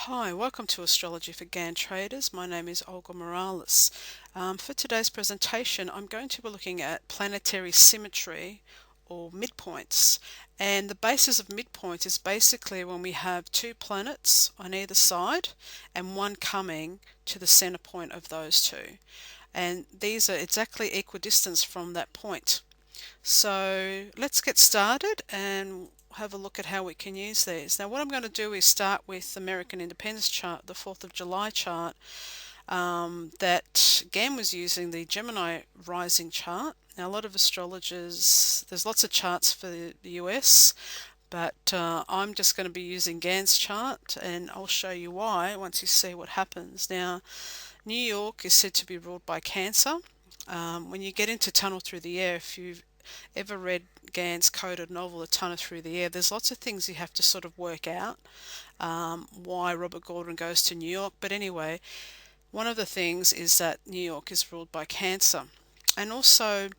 Hi, welcome to Astrology for Gann Traders. My name is Olga Morales. For today's presentation, I'm going to be looking at planetary symmetry or midpoints. And the basis of midpoints is basically when we have two planets on either side and one coming to the center point of those two. And these are exactly equidistant from that point. So let's get started and have a look at how we can use these. Now what I'm going to do is start with American Independence chart, the 4th of July chart that Gann was using, the Gemini rising chart. Now a lot of astrologers, there's lots of charts for the US, but I'm just going to be using Gann's chart, and I'll show you why once you see what happens. Now New York is said to be ruled by Cancer. When you get into Tunnel Through the Air, if you've ever read Gann's coded novel, The Tunnel Through the Air, there's lots of things you have to sort of work out why Robert Gordon goes to New York. But anyway, one of the things is that New York is ruled by Cancer. And also,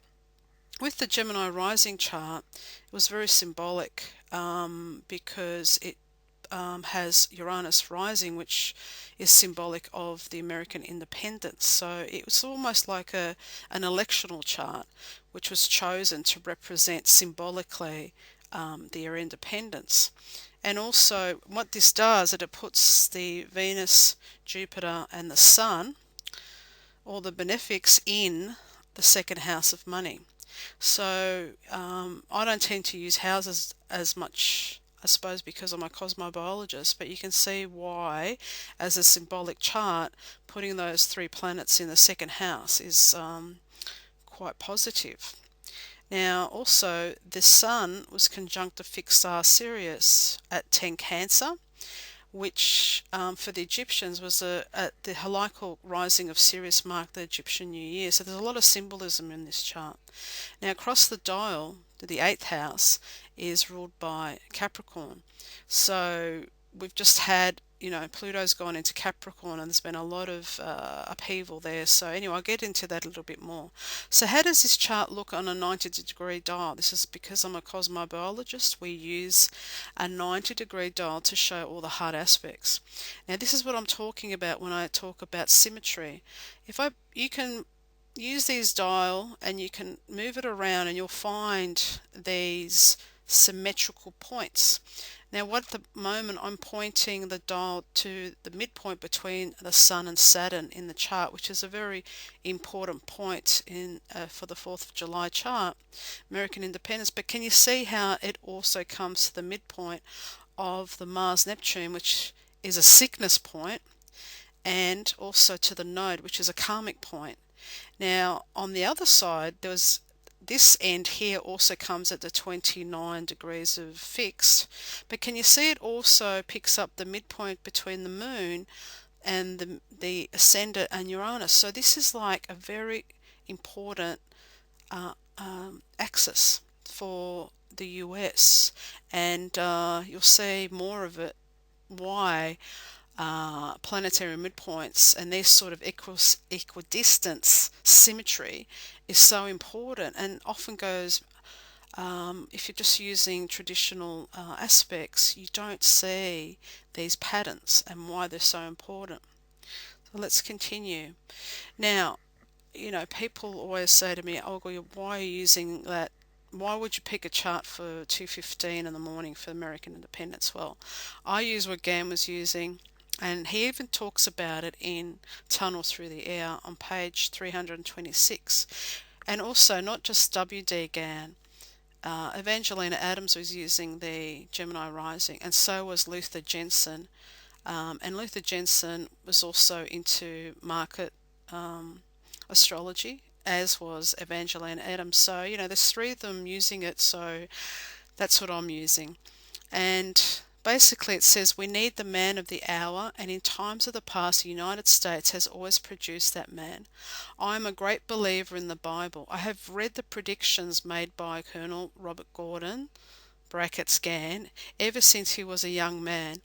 with the Gemini rising chart, it was very symbolic because it has Uranus rising, which is symbolic of the American independence. So it was almost like an electional chart, which was chosen to represent symbolically their independence. And also, what this does is it puts the Venus, Jupiter, and the Sun, or the benefics, in the second house of money. So I don't tend to use houses as much, I suppose, because I'm a cosmobiologist, but you can see why, as a symbolic chart, putting those three planets in the second house is quite positive. Now, also, the Sun was conjunct a fixed star Sirius at 10 Cancer, which for the Egyptians was at the heliacal rising of Sirius marked the Egyptian New Year. So there's a lot of symbolism in this chart. Now, across the dial, the 8th house is ruled by Capricorn. So we've just had, Pluto's gone into Capricorn, and there's been a lot of upheaval there. So anyway, I'll get into that a little bit more. So how does this chart look on a 90-degree dial? This is because I'm a cosmobiologist. We use a 90-degree dial to show all the hard aspects. Now this is what I'm talking about when I talk about symmetry. You can use these dial and you can move it around and you'll find these symmetrical points. Now at the moment I'm pointing the dial to the midpoint between the Sun and Saturn in the chart, which is a very important point for the 4th of July chart, American independence. But can you see how it also comes to the midpoint of the Mars-Neptune, which is a sickness point, and also to the node, which is a karmic point. Now on the other side, this end here also comes at the 29 degrees of fixed, but can you see it also picks up the midpoint between the moon and the ascendant and Uranus. So this is like a very important axis for the US, and you'll see more of it, why planetary midpoints and this sort of equidistance symmetry is so important, and often goes, if you're just using traditional aspects, you don't see these patterns and why they're so important. So let's continue. Now, people always say to me, Olga, why are you using that? Why would you pick a chart for 2:15 in the morning for American independence? Well, I use what Gann was using, and he even talks about it in Tunnel Through the Air on page 326. And also, not just W.D.Gann, Evangelina Adams was using the Gemini rising, and so was Luther Jensen. And Luther Jensen was also into market astrology, as was Evangelina Adams. So, there's three of them using it, so that's what I'm using. And basically it says we need the man of the hour, and in times of the past the United States has always produced that man. I am a great believer in the Bible. I have read the predictions made by Colonel Robert Gordon (Gann) ever since he was a young man.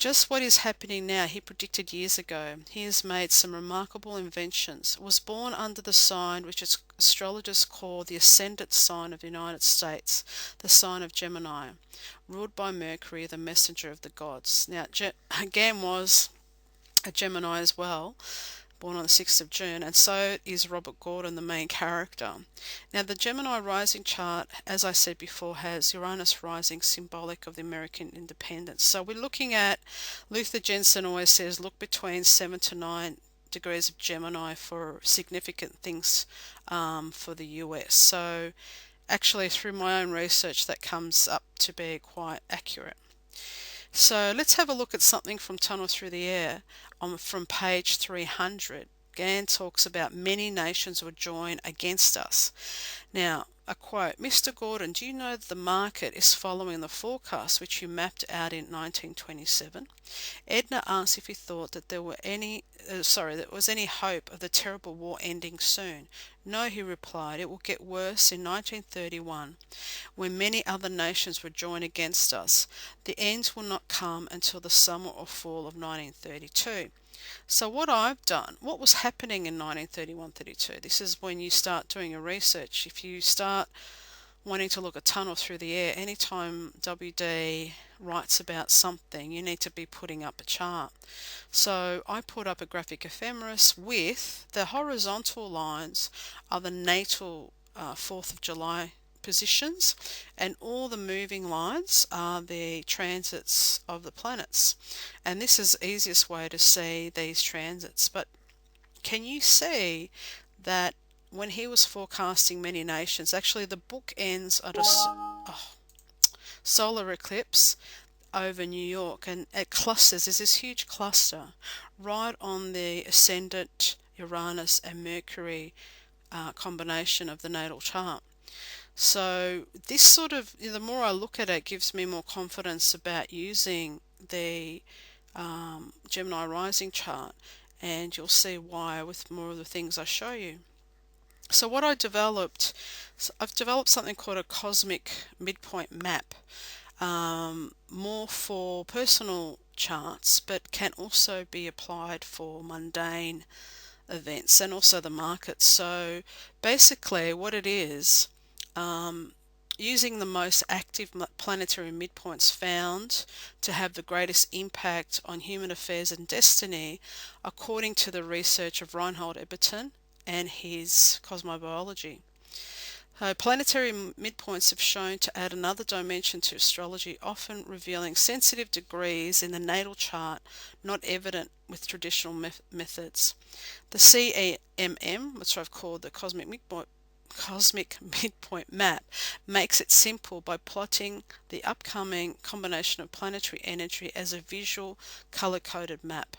Just what is happening now, he predicted years ago. He has made some remarkable inventions. Was born under the sign which astrologers call the ascendant sign of the United States, the sign of Gemini, ruled by Mercury, the messenger of the gods. Now, Gann was a Gemini as well, born on the 6th of June, and so is Robert Gordon, the main character. Now, the Gemini rising chart, as I said before, has Uranus rising, symbolic of the American independence. So we're looking at, Luther Jensen always says, look between 7 to 9 degrees of Gemini for significant things for the US. So actually, through my own research, that comes up to be quite accurate. So let's have a look at something from Tunnel Through the Air from page 300. Gann talks about many nations will join against us. Now, a quote, Mr. Gordon, do you know that the market is following the forecast which you mapped out in 1927? Edna asked if he thought that there were was any hope of the terrible war ending soon. No, he replied, it will get worse in 1931, when many other nations will join against us. The end will not come until the summer or fall of 1932. So what I've done, what was happening in 1931-32, this is when you start doing your research. If you start wanting to look a tunnel through the air, anytime W.D. writes about something, you need to be putting up a chart. So I put up a graphic ephemeris with the horizontal lines are the natal 4th of July positions, and all the moving lines are the transits of the planets. And this is the easiest way to see these transits. But can you see that when he was forecasting many nations, actually the book ends at a solar eclipse over New York, and it clusters. There's this huge cluster right on the ascendant Uranus and Mercury combination of the natal chart. So this sort of, the more I look at it, gives me more confidence about using the Gemini rising chart, and you'll see why with more of the things I show you. So what I've developed something called a Cosmic Midpoint Map, more for personal charts, but can also be applied for mundane events and also the markets. So basically what it is, using the most active planetary midpoints found to have the greatest impact on human affairs and destiny, according to the research of Reinhold Eberton and his cosmobiology. Planetary midpoints have shown to add another dimension to astrology, often revealing sensitive degrees in the natal chart not evident with traditional methods. The CMM, which I've called the Cosmic Midpoint Map, makes it simple by plotting the upcoming combination of planetary energy as a visual color-coded map.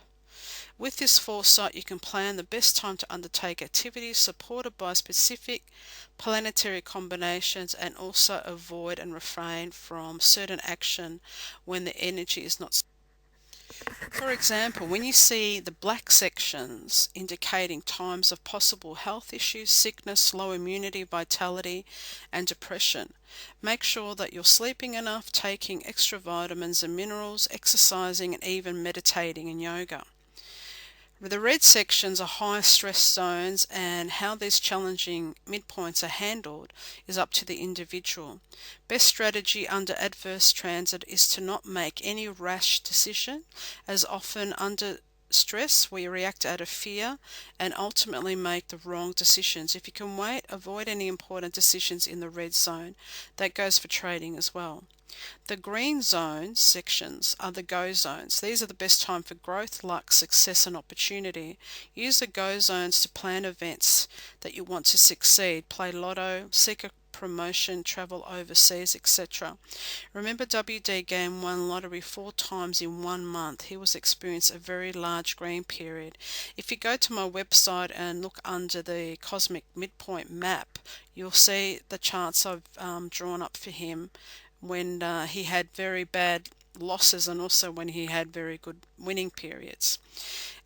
With this foresight, you can plan the best time to undertake activities supported by specific planetary combinations, and also avoid and refrain from certain action when the energy is not. For example, when you see the black sections indicating times of possible health issues, sickness, low immunity, vitality, and depression, make sure that you're sleeping enough, taking extra vitamins and minerals, exercising, and even meditating and yoga. The red sections are high stress zones, and how these challenging midpoints are handled is up to the individual. Best strategy under adverse transit is to not make any rash decision, as often under stress we react out of fear and ultimately make the wrong decisions. If you can wait, avoid any important decisions in the red zone. That goes for trading as well. The green zones sections are the go zones. These are the best time for growth, luck, success, and opportunity. Use the go zones to plan events that you want to succeed. Play lotto, seek a promotion, travel overseas, etc. Remember, W.D.Gann won lottery 4 times in 1 month. He was experiencing a very large green period. If you go to my website and look under the Cosmic Midpoint Map, you'll see the charts I've drawn up for him when he had very bad losses, and also when he had very good winning periods.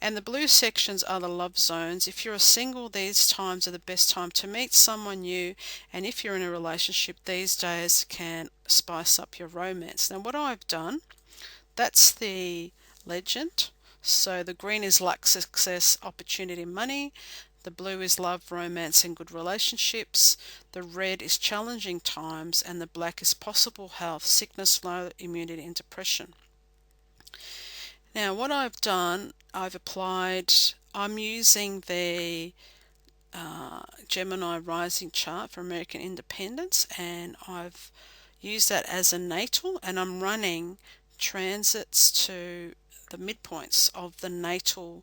And the blue sections are the love zones. If you're single, these times are the best time to meet someone new, and if you're in a relationship, these days can spice up your romance. Now what I've done, that's the legend. So the green is luck, success, opportunity, money. The blue is love, romance, and good relationships. The red is challenging times, and the black is possible health, sickness, low immunity, and depression. Now, what I've done, I'm using the Gemini rising chart for American independence, and I've used that as a natal, and I'm running transits to the midpoints of the natal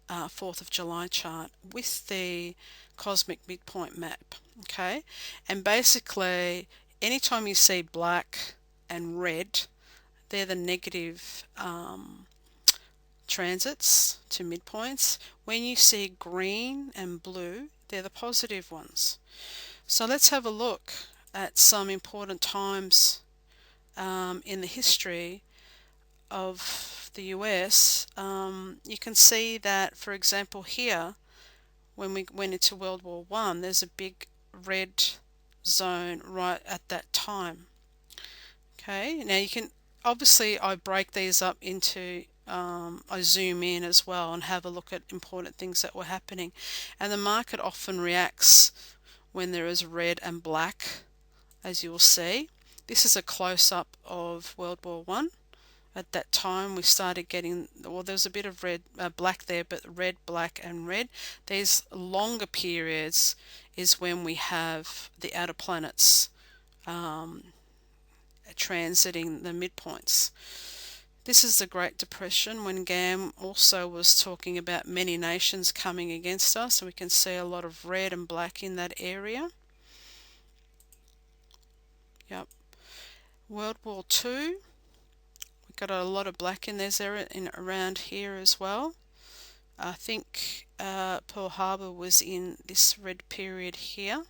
4th of July chart with the Cosmic Midpoint Map. Okay, and basically anytime you see black and red, they're the negative transits to midpoints. When you see green and blue, they're the positive ones. So let's have a look at some important times in the history of the US. You can see that, for example, here, when we went into World War I, there's a big red zone right at that time. Okay, now you can, obviously I break these up into, I zoom in as well and have a look at important things that were happening. And the market often reacts when there is red and black, as you will see. This is a close-up of World War I. At that time we started getting, well, there was a bit of red, black there, but red, black and red. These longer periods is when we have the outer planets transiting the midpoints. This is the Great Depression, when Gann also was talking about many nations coming against us, so we can see a lot of red and black in that area. Yep. World War II, we've got a lot of black in this area, around here as well. I think Pearl Harbor was in this red period here.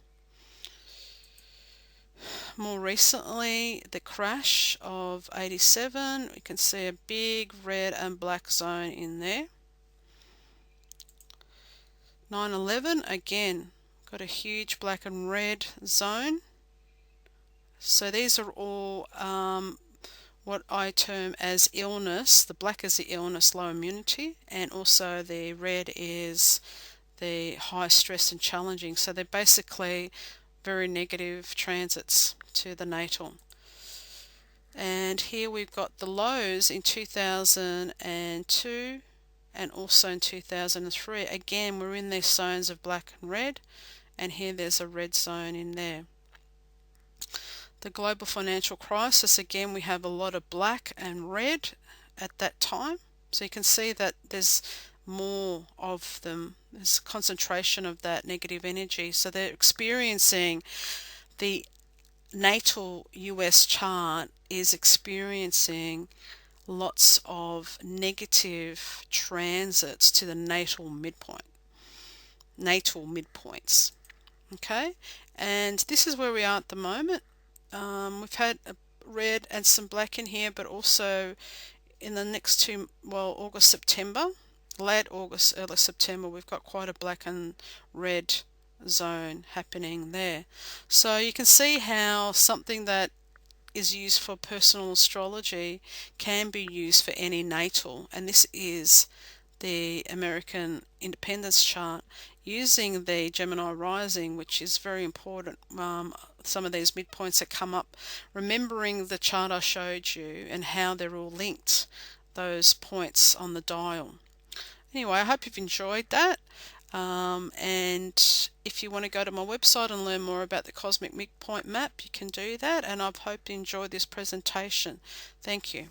More recently, the crash of 87, we can see a big red and black zone in there. 9/11, again, got a huge black and red zone. So these are all what I term as illness. The black is the illness, low immunity, and also the red is the high stress and challenging. So they're basically very negative transits to the natal. And here we've got the lows in 2002 and also in 2003. Again, we're in these zones of black and red, and here there's a red zone in there. The global financial crisis, again, we have a lot of black and red at that time. So you can see that there's more of them. There's a concentration of that negative energy. So they're experiencing, the natal US chart is experiencing lots of negative transits to the natal midpoints. Okay, and this is where we are at the moment. We've had a red and some black in here, but also in the next two, well, August, September, late August, early September, we've got quite a black and red zone happening there. So you can see how something that is used for personal astrology can be used for any natal, and this is the American independence chart using the Gemini rising, which is very important. Some of these midpoints that come up, remembering the chart I showed you and how they're all linked, those points on the dial. Anyway, I hope you've enjoyed that. And if you want to go to my website and learn more about the Cosmic Midpoint Map, you can do that, and I hope you enjoyed this presentation. Thank you.